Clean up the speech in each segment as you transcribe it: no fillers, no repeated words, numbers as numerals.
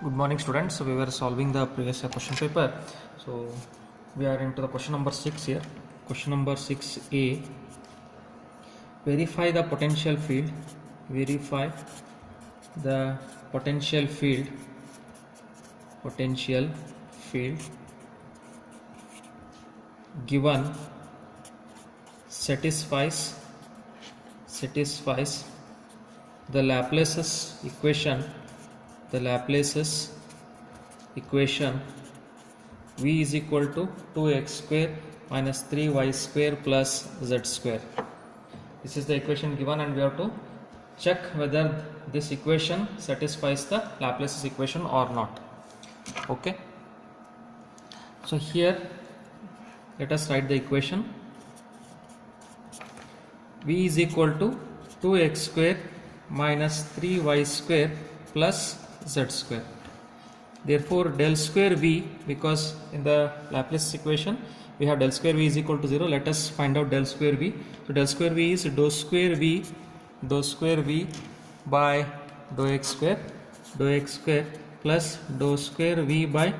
Good morning students. So we were solving the previous question paper. So we are into the question number 6 here. Question number 6a. Verify the potential field. Verify the potential field. Potential field given satisfies the Laplace's equation. The Laplace's equation v is equal to 2x square minus 3y square plus z square. This is the equation given and we have to check whether this equation satisfies the Laplace's equation or not. Okay. So here let us write the equation. V is equal to 2x square minus 3y square plus z square. Therefore del square v, because in the Laplace equation we have del square v is equal to 0. Let us find out del square v. So del square v is dou square v by dou x square plus dou square v by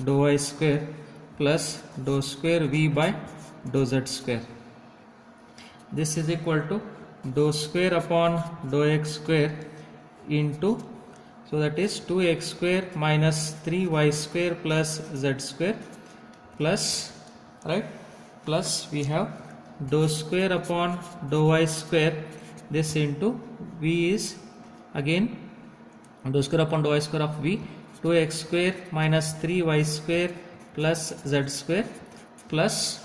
dou y square plus dou square v by dou z square. This is equal to dou square upon dou x square into, so that is 2x square minus 3y square plus z square plus, right, plus we have dou square upon dou y square, this into v is again dou square upon dou y square of v, 2x square minus 3y square plus z square plus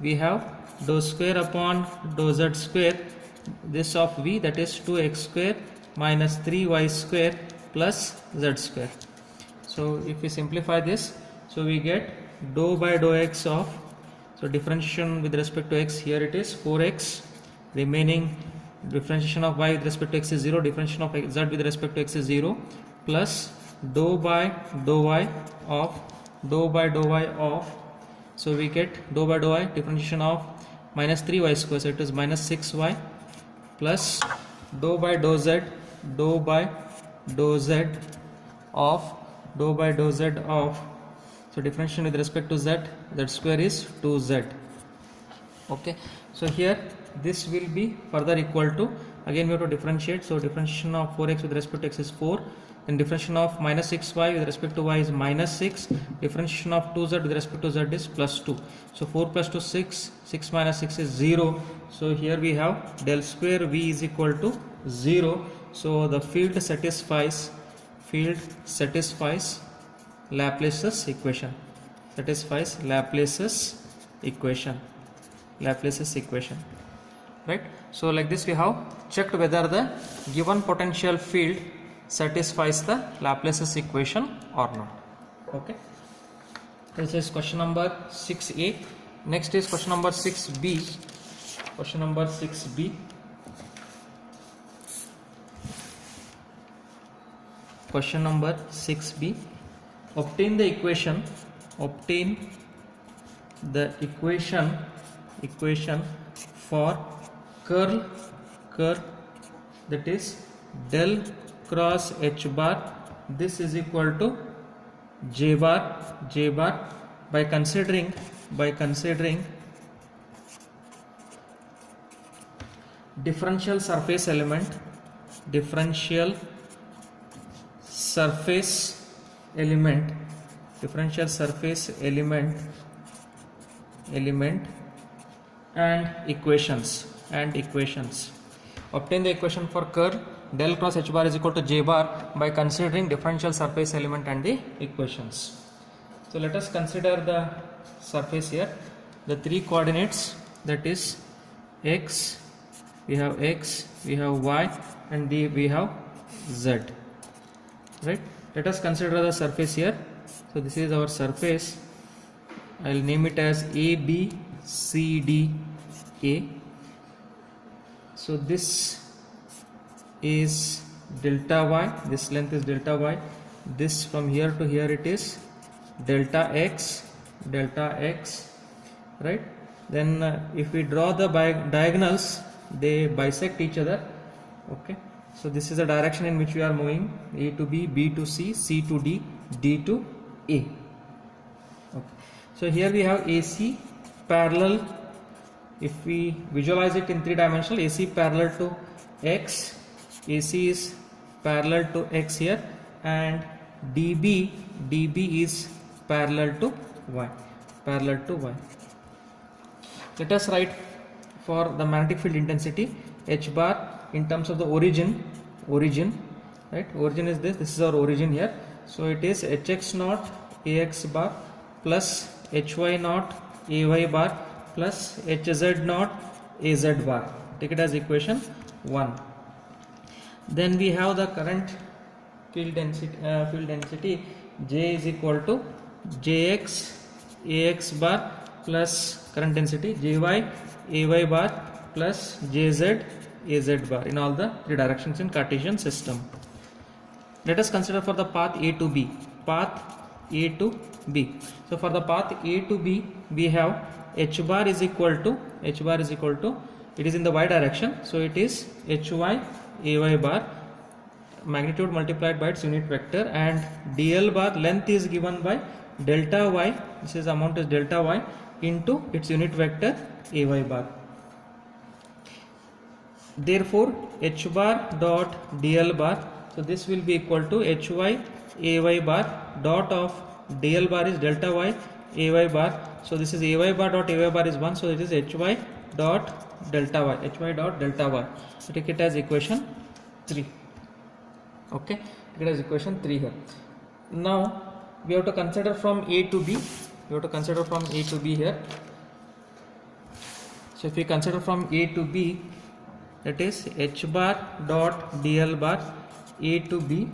we have dou square upon dou z square, this of v, that is 2x square minus 3y square plus z square. So if we simplify this, so we get dou by dou x of, so differentiation with respect to x, here it is 4x, remaining differentiation of y with respect to x is 0, differentiation of z with respect to x is 0, plus dou by dou y of, so we get dou by dou y, differentiation of minus 3y square, so it is minus 6y, plus dou by dou z of, so differentiation with respect to z square is 2z. Okay, so here this will be further equal to, again we have to differentiate, so differentiation of 4x with respect to x is 4, then differentiation of minus 6y with respect to y is minus 6, differentiation of 2z with respect to z is plus 2, so 4 plus 2 6, 6 minus 6 is 0, so here we have del square v is equal to 0, so the field satisfies Laplace's equation, Laplace's equation, right? So like this we have checked whether the given potential field satisfies the Laplace's equation or not. Okay, this is question number 6a. Next is question number 6b. Question number 6b. Question number 6b. Obtain the equation for curl, that is del cross h bar, this is equal to j bar by considering differential surface element and equations. Obtain the equation for curl del cross h bar is equal to j bar by considering differential surface element and the equations. So let us consider the surface here, the three coordinates, that is x, we have y, and we have z, right? Let us consider the surface here. So this is our surface. I will name it as A, B, C, D, A. So this is delta y, this length is delta y, this from here to here it is delta x, right? Then if we draw the diagonals, they bisect each other. Okay, So this is the direction in which we are moving: A to B, B to C, C to D, D to A. Okay. So here we have AC parallel. If we visualize it in 3-dimensional, AC parallel to X, AC is parallel to X here, and DB is parallel to Y, Let us write for the magnetic field intensity H bar in terms of the origin, right? Origin is this is our origin here. So it is Hx naught Ax bar plus Hy naught Ay bar plus Hz naught Az bar. Take it as equation 1. Then we have the current field density J is equal to Jx Ax bar plus current density Jy Ay bar plus Jz Az bar in all the 3 directions in Cartesian system. Let us consider for the path A to B. So for the path A to B, we have H bar is equal to it is in the y direction, so it is Hy Ay bar magnitude multiplied by its unit vector, and dl bar length is given by delta y, this is amount is delta y into its unit vector Ay bar. Therefore H bar dot dl bar, so this will be equal to Hy Ay bar dot of dl bar is delta y Ay bar, so this is Ay bar dot Ay bar is 1, so it is Hy dot delta y, so take it as equation 3. Okay, take it as equation 3 here. Now we have to consider from A to B, here. So if we consider from A to B, that is H bar dot dl bar A to B,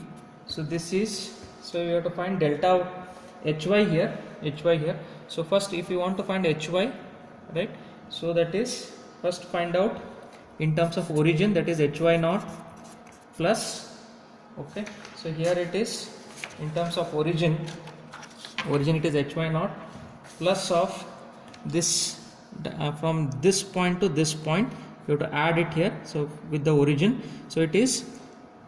so this is, so we have to find delta Hy here, so first if you want to find Hy, right, so that is first find out in terms of origin, that is Hy naught plus, okay, so here it is in terms of origin it is Hy naught plus of this from this point to this point, you have to add it here, so with the origin, so it is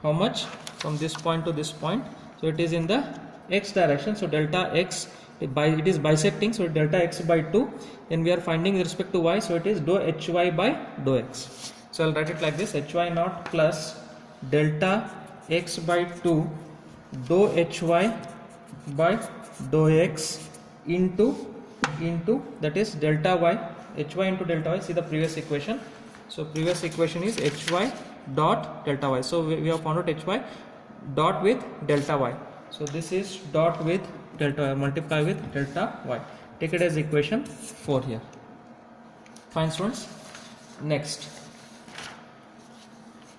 how much from this point to this point, so it is in the x direction, so delta x it is bisecting, so delta x by 2, then we are finding with respect to y, so it is dou Hy by dou x. So I'll write it like this: Hy naught plus delta x by 2 dou Hy by dou x into that is delta y, Hy into delta y. See the previous equation, so previous equation is Hy dot delta y, so we have found out Hy dot with delta y, so this is dot with delta y, multiply with delta y. Take it as equation 4 here. Fine students. Next,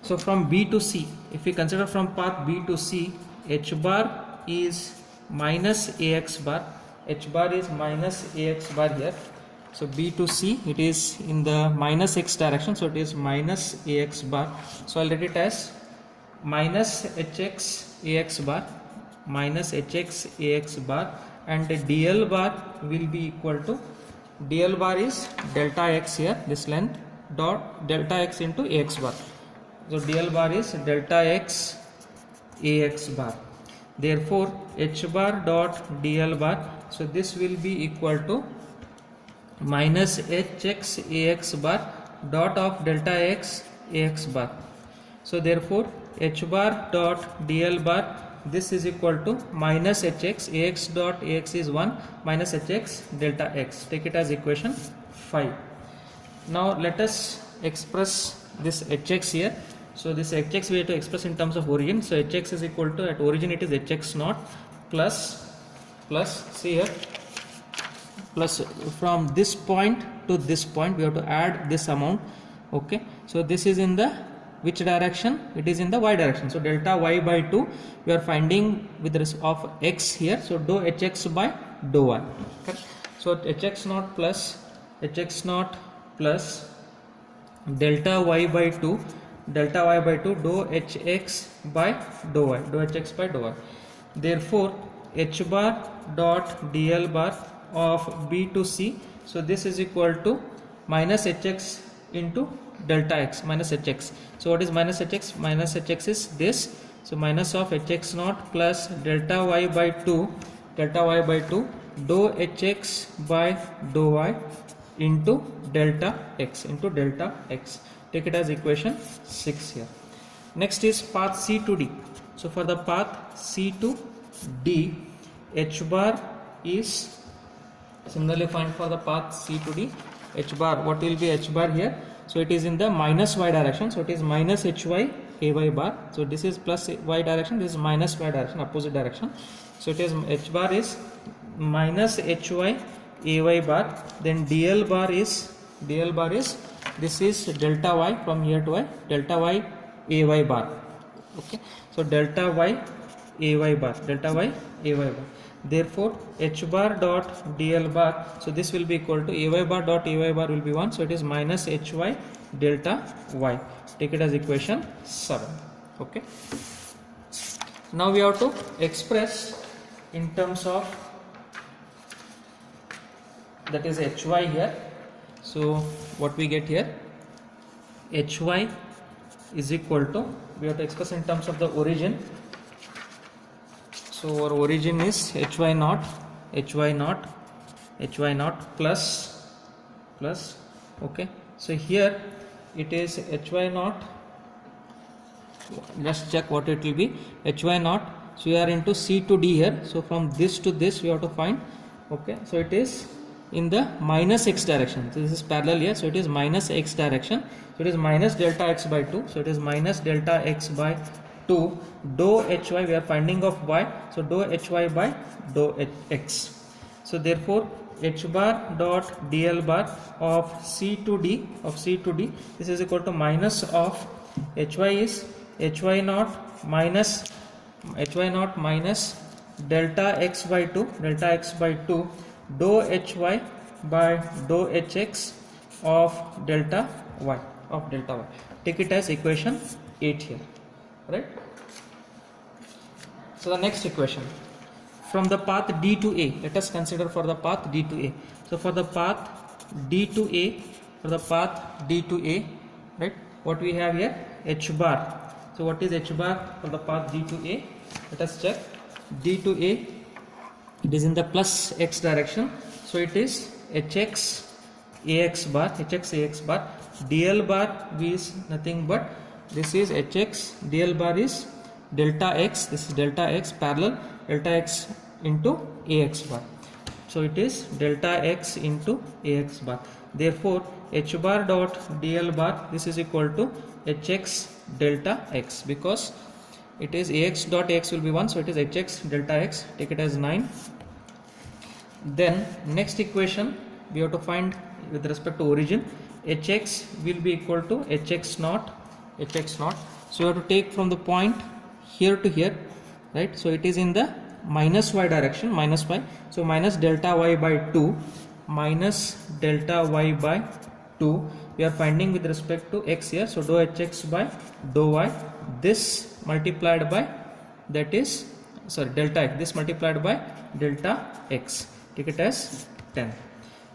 so from B to C, if we consider from path B to C, H bar is minus Ax bar, H bar is minus Ax bar here, so B to C it is in the minus x direction, so it is minus Ax bar, so I'll write it as minus Hx Ax bar, and the dl bar will be equal to, dl bar is delta x here, this length dot delta x into Ax bar, so dl bar is delta x Ax bar. Therefore H bar dot dl bar, so this will be equal to minus Hx Ax bar dot of delta x Ax bar. So therefore H bar dot dl bar, this is equal to minus Hx, Ax dot Ax is 1 minus Hx delta x. Take it as equation 5. Now let us express this Hx here. So this Hx we have to express in terms of origin. So Hx is equal to, at origin it is Hx naught plus see here, plus from this point to this point we have to add this amount. Okay, so this is in the which direction? It is in the y direction, so delta y by 2 we are finding with respect of x here, so dou Hx by dou y. Okay, so Hx naught plus delta y by 2 dou Hx by dou y, therefore H bar dot dl bar of B to C, so this is equal to minus Hx into delta x minus hx. So what is minus hx? Minus hx is this. So minus of hx naught plus delta y by 2 dou hx by dou y into delta x Take it as equation 6 here. Next is path C to D. So for the path C to D, h bar is similarly find for the path C to D. H bar, what will be h bar here? So it is in the minus y direction. So it is minus hy ay bar. So this is plus y direction, this is minus y direction, opposite direction. So it is h bar is minus hy ay bar. Then dl bar is this is delta y from here to y, delta y ay bar. Okay, so delta y ay bar. Therefore h bar dot dl bar, so this will be equal to ay bar dot ay bar will be 1, so it is minus hy delta y. Take it as equation 7. Okay, now we have to express in terms of, that is hy here. So what we get here, hy is equal to, we have to express in terms of the origin. So our origin is hy naught plus, okay, so here it is hy naught, just check what it will be, hy naught. So we are into C to D here, so from this to this we have to find. Okay, so it is in the minus x direction, so this is parallel here, so it is minus x direction, so it is minus delta x by 2, so it is minus delta x by 2 dou hy, we are finding of y, so dou hy by dou x. So therefore h bar dot dl bar of C to D, this is equal to minus of hy is hy naught minus delta x by 2 dou hy by dou hx of delta y. Take it as equation 8 here, right? So the next equation, from the path D to A, let us consider for the path D to A. So for the path D to A, right, what we have here, h bar. So what is h bar for the path D to A? Let us check. D to A, it is in the plus x direction, so it is hx ax bar. Dl bar is nothing but, this is hx, dl bar is delta x, this is delta x parallel delta x into ax bar, so it is delta x into ax bar. Therefore h bar dot dl bar, this is equal to hx delta x, because it is ax dot x will be 1, so it is hx delta x. Take it as 9. Then next equation we have to find with respect to origin, hx will be equal to hx naught. So you have to take from the point here to here, right? So it is in the minus y direction, minus y, so minus delta y by 2, we are finding with respect to x here, so dou hx by dou y, this multiplied by, that is delta x, this multiplied by delta x. Take it as 10.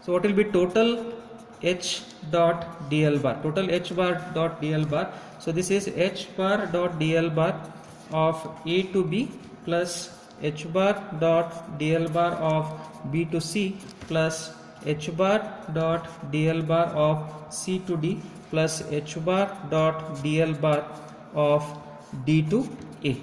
So what will be total h dot dl bar? So this is h bar dot dl bar of A to B plus h bar dot dl bar of B to C plus h bar dot dl bar of C to D plus h bar dot dl bar of D to A.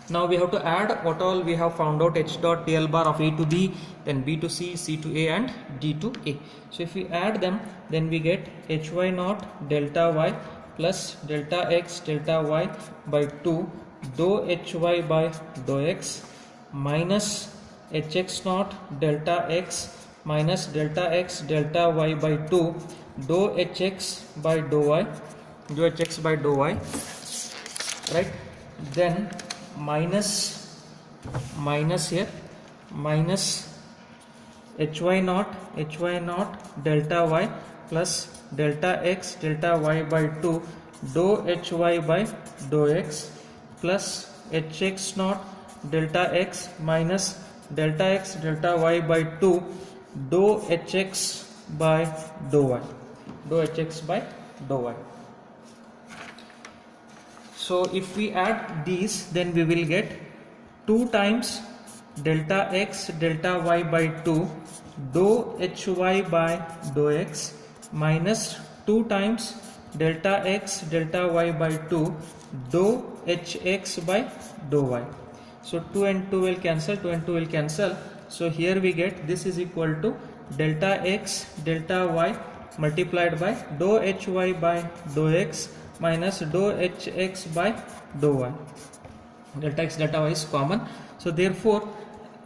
Now we have to add what all we have found out, h dot dl bar of A to B, then B to C, C to A and D to A. So if we add them, then we get hy naught delta y plus delta x delta y by 2 dou hy by dou x minus hx naught delta x minus delta x delta y by 2 dou hx by dou y, right? Then minus here, minus hy naught delta y plus delta x delta y by 2 dou hy by dou x plus hx naught delta x minus delta x delta y by 2 dou hx by dou y. dou hx by dou y. So if we add these, then we will get 2 times delta x delta y by 2 dou hy by dou x minus 2 times delta x delta y by 2 dou hx by dou y. So 2 and 2 will cancel, 2 and 2 will cancel. So here we get this is equal to delta x delta y multiplied by dou hy by dou x minus dou hx by dou y. Delta x delta y is common. So therefore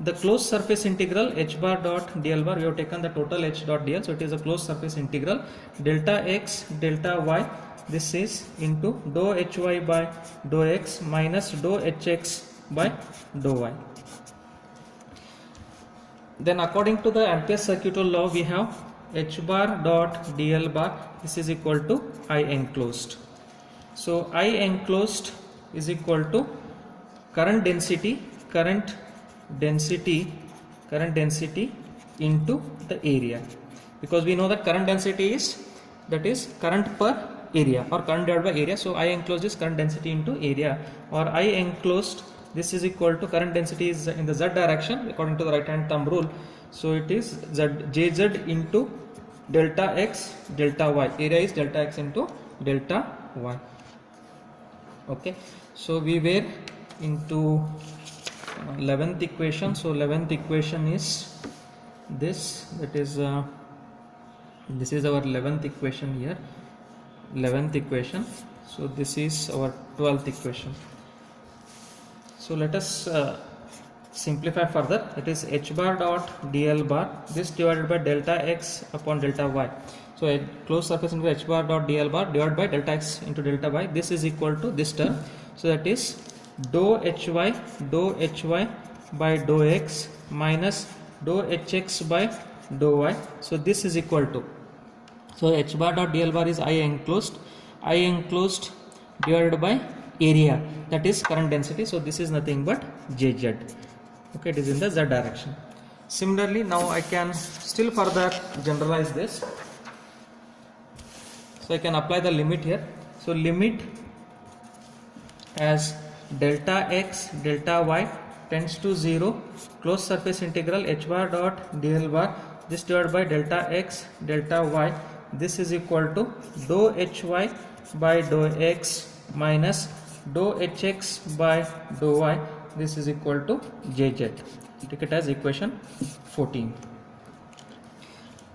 the closed surface integral h bar dot dl bar, we have taken the total h dot dl, so it is a closed surface integral delta x delta y, this is into dou hy by dou x minus dou hx by dou y. Then according to the Ampere's circuital law, we have h bar dot dl bar, this is equal to I enclosed. So I enclosed is equal to current density into the area, because we know that current density is, that is current per area or current divided by area. So I enclosed is current density into area, or I enclosed, this is equal to current density is in the z direction according to the right hand thumb rule. So it is jz into delta x delta y, area is delta x into delta y. Okay, so we were into 11th equation. So 11th equation is this, that is this is our 11th equation here, 11th equation. So this is our 12th equation. So let us simplify further. It is h bar dot dl bar, this divided by delta x upon delta y. So a closed surface into h bar dot dl bar divided by delta x into delta y, this is equal to this term. So that is dou hy by dou x minus dou hx by dou y. So this is equal to, so h bar dot dl bar is I enclosed divided by area, that is current density. So this is nothing but jz. Okay, it is in the z direction. Similarly, now I can still further generalize this. So I can apply the limit here. So limit as delta x delta y tends to 0, closed surface integral h bar dot dl bar, this divided by delta x delta y, this is equal to dou hy by dou x minus dou hx by dou y, this is equal to jz. Take it as equation 14.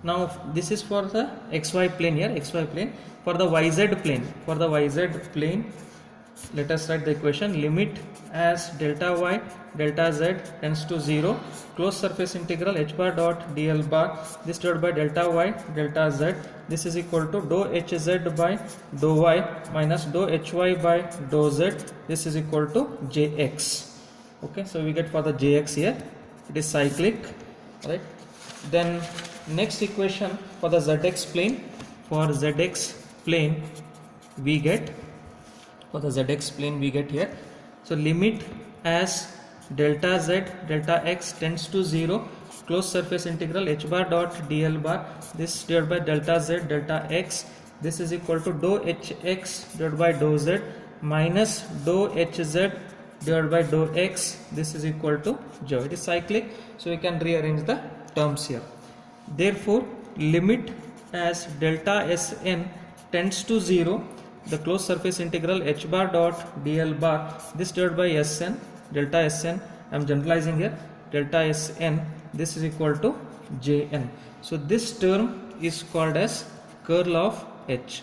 Now this is for the xy plane here, xy plane. For the yz plane, let us write the equation. Limit as delta y delta z tends to 0, closed surface integral h bar dot dl bar, this divided by delta y delta z, this is equal to dou hz by dou y minus dou hy by dou z, this is equal to jx. Okay, so we get for the jx here, it is cyclic, right? Then next equation for the zx plane, for zx plane we get, for the zx plane we get here. So limit as delta z delta x tends to 0, closed surface integral h bar dot dl bar, this divided by delta z delta x, this is equal to dou hx divided by dou z minus dou hz divided by dou x, this is equal to 0. It is cyclic, so we can rearrange the terms here. Therefore limit as delta Sn tends to 0, the closed surface integral h bar dot dl bar, this divided by Sn, delta Sn, I am generalizing here, delta Sn, this is equal to Jn. So this term is called as curl of h,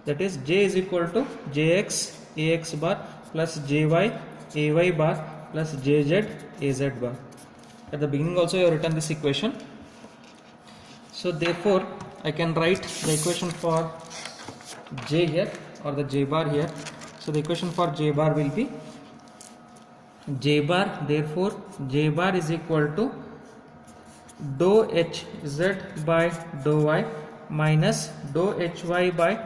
that is J is equal to Jx Ax bar plus Jy Ay bar plus Jz Az bar. At the beginning also you have written this equation. So therefore I can write the equation for J here, or the J bar here. So the equation for J bar will be J bar, therefore J bar is equal to dou hz by dou y minus dou hy by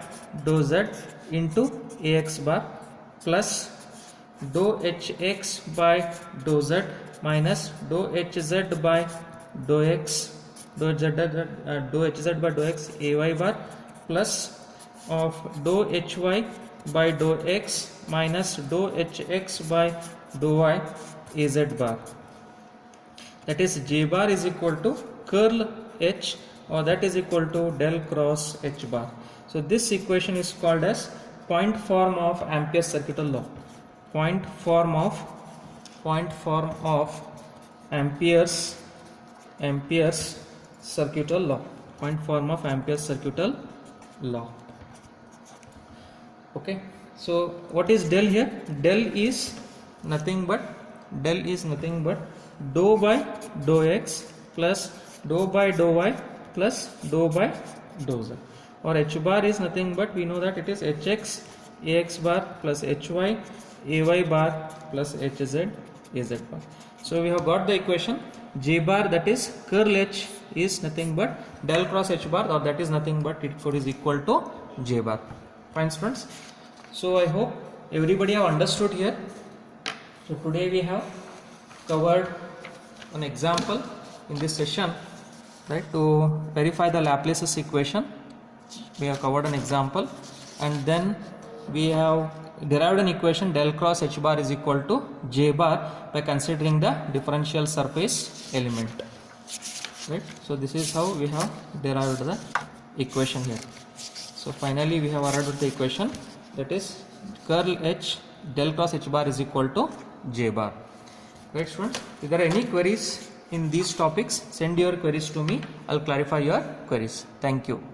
dou z into Ax bar plus dou hx by dou z minus dou hz by dou x, dou hz by dou x Ay bar plus of dou hy by dou x minus dou hx by dou y az bar. That is j bar is equal to curl h, or that is equal to del cross h bar. So this equation is called as point form of Ampere's circuital law. Point form of Ampere's circuital law. Point form of Ampere's circuital law. Okay, so what is del here? Del is nothing but dou by dou x plus dou by dou y plus dou by dou z, or h bar is nothing but, we know that it is hx ax bar plus hy ay bar plus hz az bar. So we have got the equation j bar, that is curl h, is nothing but del cross h bar, or that is nothing but it is equal to j bar. Fine students, so I hope everybody have understood here. So today we have covered an example in this session, right, to verify the Laplace's equation. We have covered an example, and then we have derived an equation del cross h bar is equal to j bar by considering the differential surface element, right. So this is how we have derived the equation here. So finally we have arrived at the equation, that is curl h del cross h bar is equal to j bar. Right students, if there are any queries in these topics, send your queries to me. I'll clarify your queries. Thank you.